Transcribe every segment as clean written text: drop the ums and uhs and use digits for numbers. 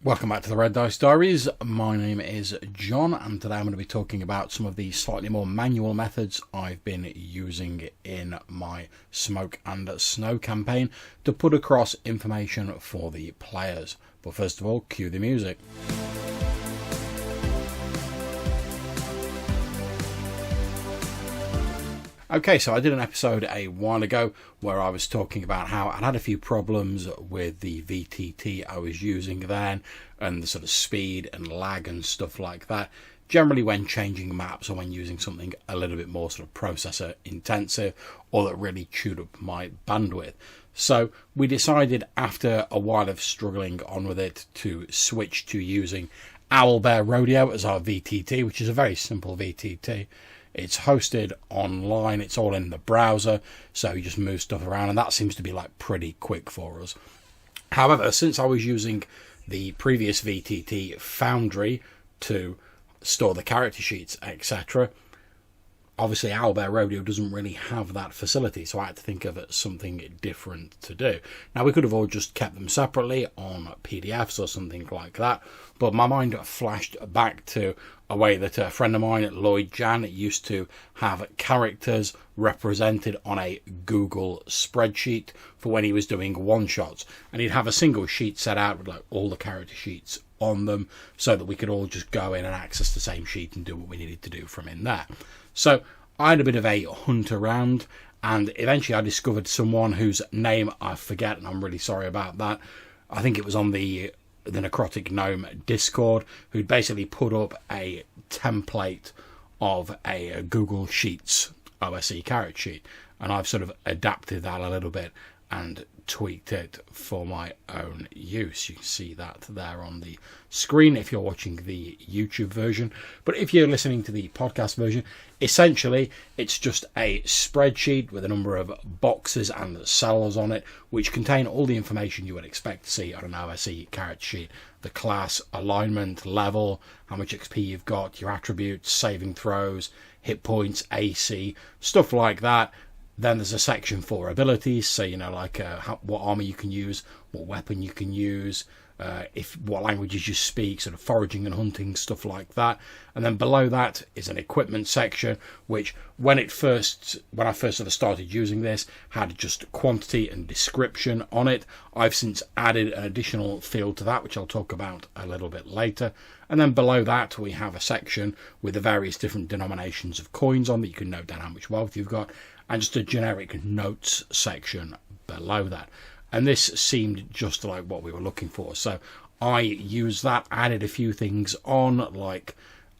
Welcome back to the Red Dice Diaries. My name is John, and today I'm going to be talking about some of the slightly more manual methods I've been using in my Smoke and Snow campaign to put across information for the players. But first of all, cue the music. Okay, so I did an episode a while ago where I was talking about how I'd had a few problems with the VTT I was using then, and the sort of speed and lag and stuff like that, generally when changing maps or when using something a little bit more sort of processor intensive or that really chewed up my bandwidth. So we decided after a while of struggling on with it to switch to using Owlbear Rodeo as our VTT, which is a very simple VTT. It's hosted online, it's all in the browser, so you just move stuff around, and that seems to be like pretty quick for us. However, since I was using the previous VTT Foundry to store the character sheets, etc., obviously Owlbear Rodeo doesn't really have that facility, so I had to think of something different to do. Now, we could have all just kept them separately on PDFs or something like that, but my mind flashed back to a way that a friend of mine, Lloyd Jan, used to have characters represented on a Google spreadsheet for when he was doing one-shots. And he'd have a single sheet set out with like all the character sheets on them so that we could all just go in and access the same sheet and do what we needed to do from in there. So I had a bit of a hunt around, and eventually I discovered someone whose name I forget, and I'm really sorry about that. I think it was on the Necrotic Gnome Discord, who'd basically put up a template of a Google Sheets OSE character sheet, and I've sort of adapted that a little bit and tweaked it for my own use. You can see that there on the screen if you're watching the YouTube version, but if you're listening to the podcast version, essentially it's just a spreadsheet with a number of boxes and cells on it which contain all the information you would expect to see on an OSE character sheet: the class, alignment, level, how much XP you've got, your attributes, saving throws, hit points, AC, stuff like that. Then there's a section for abilities, so like what armor you can use, what weapon you can use, what languages you speak, sort of foraging and hunting, stuff like that. And then below that is an equipment section, which when I first sort of started using this, had just quantity and description on it. I've since added an additional field to that, which I'll talk about a little bit later. And then below that we have a section with the various different denominations of coins on that you can note down how much wealth you've got, and just a generic notes section below that. And this seemed just like what we were looking for. So I used that, added a few things on, like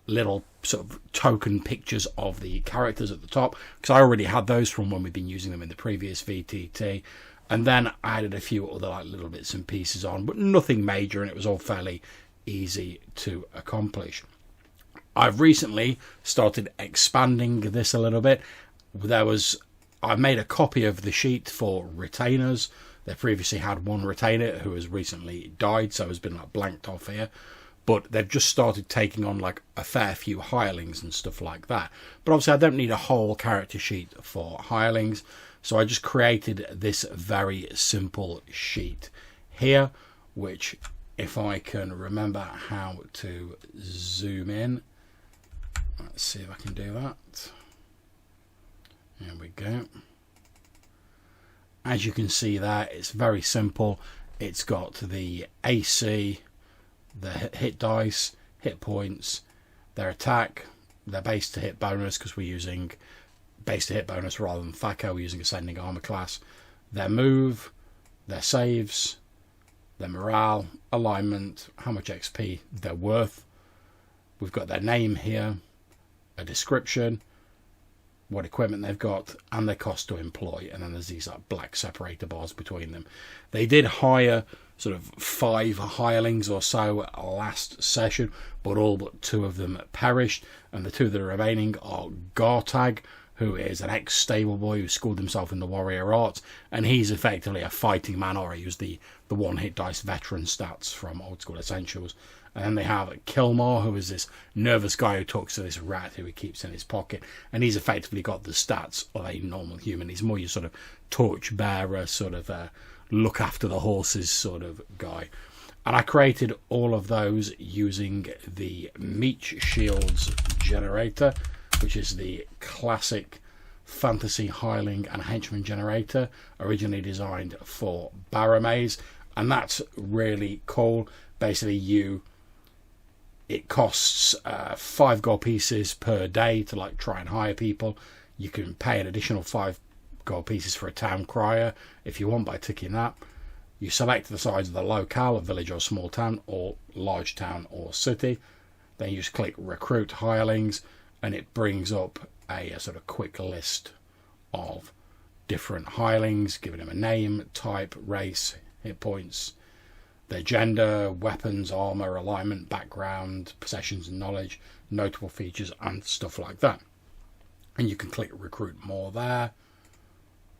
little sort of token pictures of the characters at the top, because I already had those from when we've been using them in the previous VTT. And then I added a few other like little bits and pieces on, but nothing major, and it was all fairly easy to accomplish. I've recently started expanding this a little bit. I made a copy of the sheet for retainers. They previously had one retainer who has recently died, so has been like blanked off here. But they've just started taking on like a fair few hirelings and stuff like that. But obviously I don't need a whole character sheet for hirelings, so I just created this very simple sheet here, which if I can remember how to zoom in, let's see if I can do that. There we go. As you can see there, it's very simple. It's got the AC, the hit dice, hit points, their attack, their base to hit bonus, because we're using base to hit bonus rather than FACO, we're using ascending armor class, their move, their saves, their morale, alignment, how much XP they're worth. We've got their name here, a description, what equipment they've got, and their cost to employ, and then there's these like black separator bars between them. They did hire sort of 5 hirelings or so last session, but all but 2 of them perished, and the 2 that are remaining are Gartag, who is an ex-stable boy who schooled himself in the warrior arts, and he's effectively a fighting man, or he used the one hit dice veteran stats from Old School Essentials. And then they have Kilmar, who is this nervous guy who talks to this rat who he keeps in his pocket. And he's effectively got the stats of a normal human. He's more your sort of torch bearer, sort of look after the horses sort of guy. And I created all of those using the Meat Shields generator, which is the classic fantasy hireling and henchman generator, originally designed for Baramaze. And that's really cool. Basically, it costs 5 gold pieces per day to like try and hire people. You can pay an additional 5 gold pieces for a town crier if you want by ticking that. You select the size of the locale, a village or small town, or large town or city. Then you just click recruit hirelings, and it brings up a sort of quick list of different hirelings, giving them a name, type, race, hit points, their gender, weapons, armor, alignment, background, possessions and knowledge, notable features, and stuff like that. And you can click recruit more there,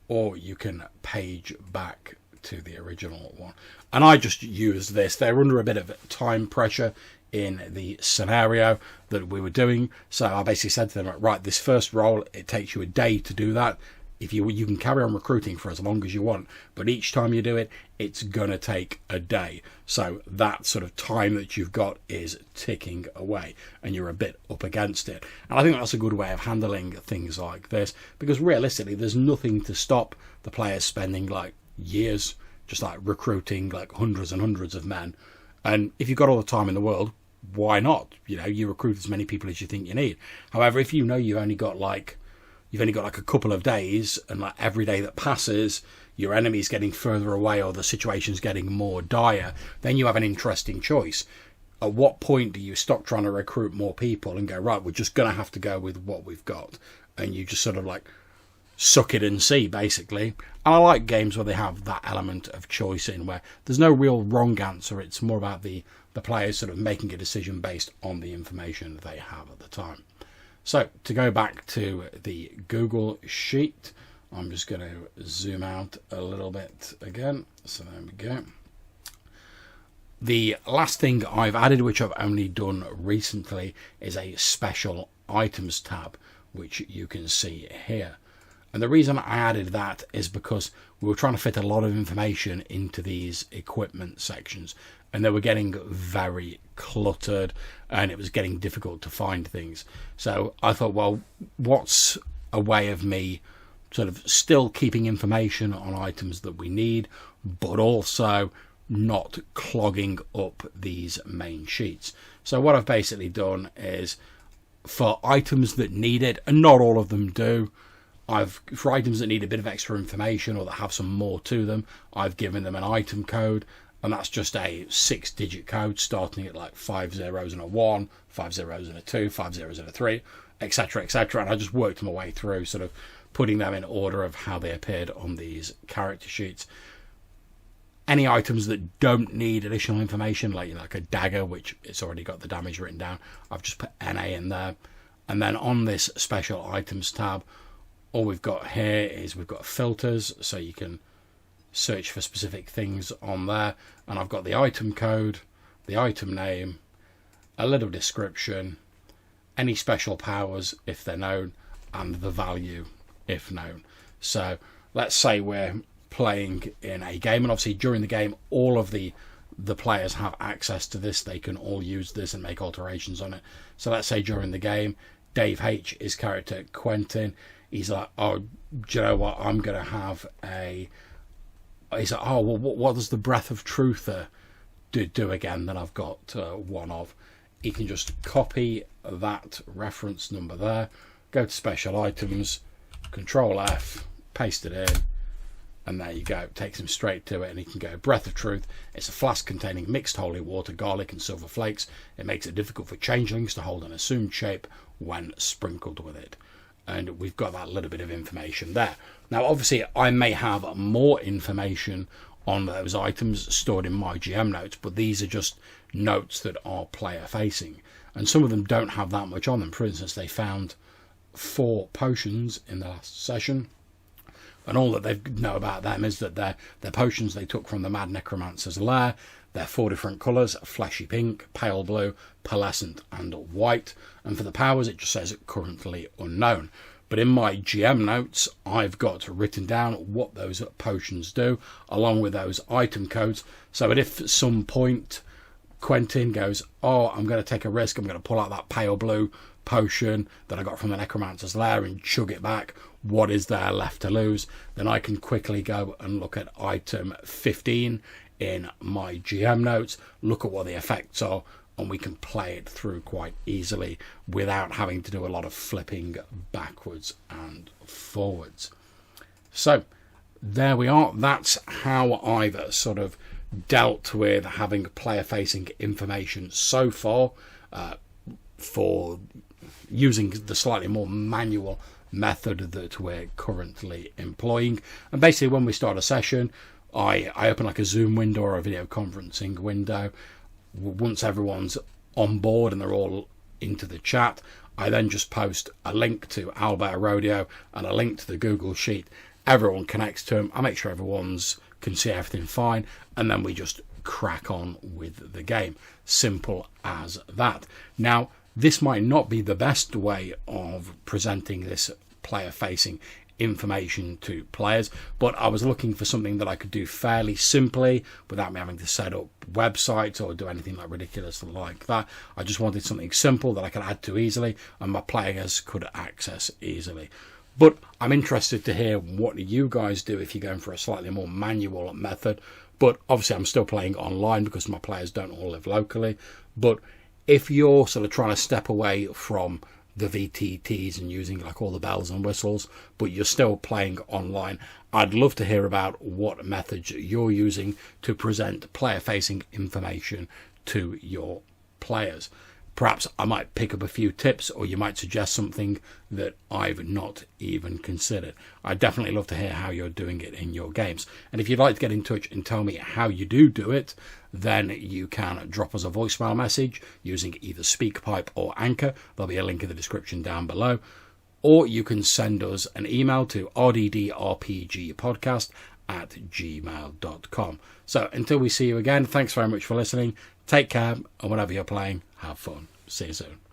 or you can page back to the original one. And I just used this. They're under a bit of time pressure in the scenario that we were doing, so I basically said to them, right, this first role, it takes you a day to do that. If you can carry on recruiting for as long as you want, but each time you do it, it's gonna take a day. So that sort of time that you've got is ticking away, and you're a bit up against it. And I think that's a good way of handling things like this, because realistically, there's nothing to stop the players spending like years just like recruiting like hundreds and hundreds of men. And if you've got all the time in the world, why not? You recruit as many people as you think you need. However, if you know you've only got like a couple of days, and like every day that passes your enemy's getting further away or the situation's getting more dire, then you have an interesting choice. At what point do you stop trying to recruit more people and go, right, we're just going to have to go with what we've got, and you just sort of like suck it and see, basically. And I like games where they have that element of choice in, where there's no real wrong answer. It's more about the players sort of making a decision based on the information they have at the time. So to go back to the Google Sheet, I'm just going to zoom out a little bit again. So there we go. The last thing I've added, which I've only done recently, is a special items tab, which you can see here. And the reason I added that is because we were trying to fit a lot of information into these equipment sections, and they were getting very cluttered, and it was getting difficult to find things. So I thought, well, what's a way of me sort of still keeping information on items that we need, but also not clogging up these main sheets? So what I've basically done is, for items that need it, and not all of them do, for items that need a bit of extra information or that have some more to them, I've given them an item code, and that's just a 6-digit code starting at like 5 zeros and a 1, 5 zeros and a 2, 5 zeros and a 3, etc, etc. And I just worked my way through, sort of putting them in order of how they appeared on these character sheets. Any items that don't need additional information, like a dagger, which it's already got the damage written down, I've just put NA in there. And then on this special items tab, all we've got here is we've got filters, so you can search for specific things on there. And I've got the item code, the item name, a little description, any special powers if they're known, and the value if known. So let's say we're playing in a game, and obviously during the game all of the players have access to this. They can all use this and make alterations on it. So let's say during the game, Dave H, his character Quentin, he's like, oh, do you know what, I'm going to have he's like, oh, well, what does the Breath of Truth do again that I've got one of? He can just copy that reference number there, go to special items, Control F, paste it in, and there you go. It takes him straight to it, and he can go, Breath of Truth. It's a flask containing mixed holy water, garlic and silver flakes. It makes it difficult for changelings to hold an assumed shape when sprinkled with it. And we've got that little bit of information there. Now, obviously, I may have more information on those items stored in my GM notes, but these are just notes that are player facing. And some of them don't have that much on them. For instance, they found 4 potions in the last session, and all that they know about them is that they're potions they took from the Mad Necromancer's lair. They're 4 different colours: fleshy pink, pale blue, pearlescent and white. And for the powers, it just says currently unknown. But in my GM notes, I've got written down what those potions do, along with those item codes, so that if at some point Quentin goes, oh, I'm going to take a risk, I'm going to pull out that pale blue potion that I got from the Necromancer's Lair and chug it back, what is there left to lose? Then I can quickly go and look at item 15 in my GM notes, look at what the effects are, and we can play it through quite easily without having to do a lot of flipping backwards and forwards. So there we are. That's how I've sort of dealt with having player-facing information so far, for using the slightly more manual method that we're currently employing. And basically, when we start a session, I open like a Zoom window or a video conferencing window. Once everyone's on board and they're all into the chat, I then just post a link to Owlbear Rodeo and a link to the Google Sheet. Everyone connects to them. I make sure everyone's can see everything fine, and then we just crack on with the game. Simple as that. Now, this might not be the best way of presenting this player-facing information to players, but I was looking for something that I could do fairly simply without me having to set up websites or do anything like ridiculous like that. I just wanted something simple that I could add to easily and my players could access easily. But I'm interested to hear what you guys do if you're going for a slightly more manual method. But obviously I'm still playing online because my players don't all live locally. But if you're sort of trying to step away from the VTTs and using like all the bells and whistles, but you're still playing online, I'd love to hear about what methods you're using to present player-facing information to your players. Perhaps I might pick up a few tips, or you might suggest something that I've not even considered. I'd definitely love to hear how you're doing it in your games. And if you'd like to get in touch and tell me how you do it, then you can drop us a voicemail message using either SpeakPipe or Anchor. There'll be a link in the description down below. Or you can send us an email to rddrpgpodcast@gmail.com. So until we see you again, thanks very much for listening. Take care, and whenever you're playing, have fun. See you soon.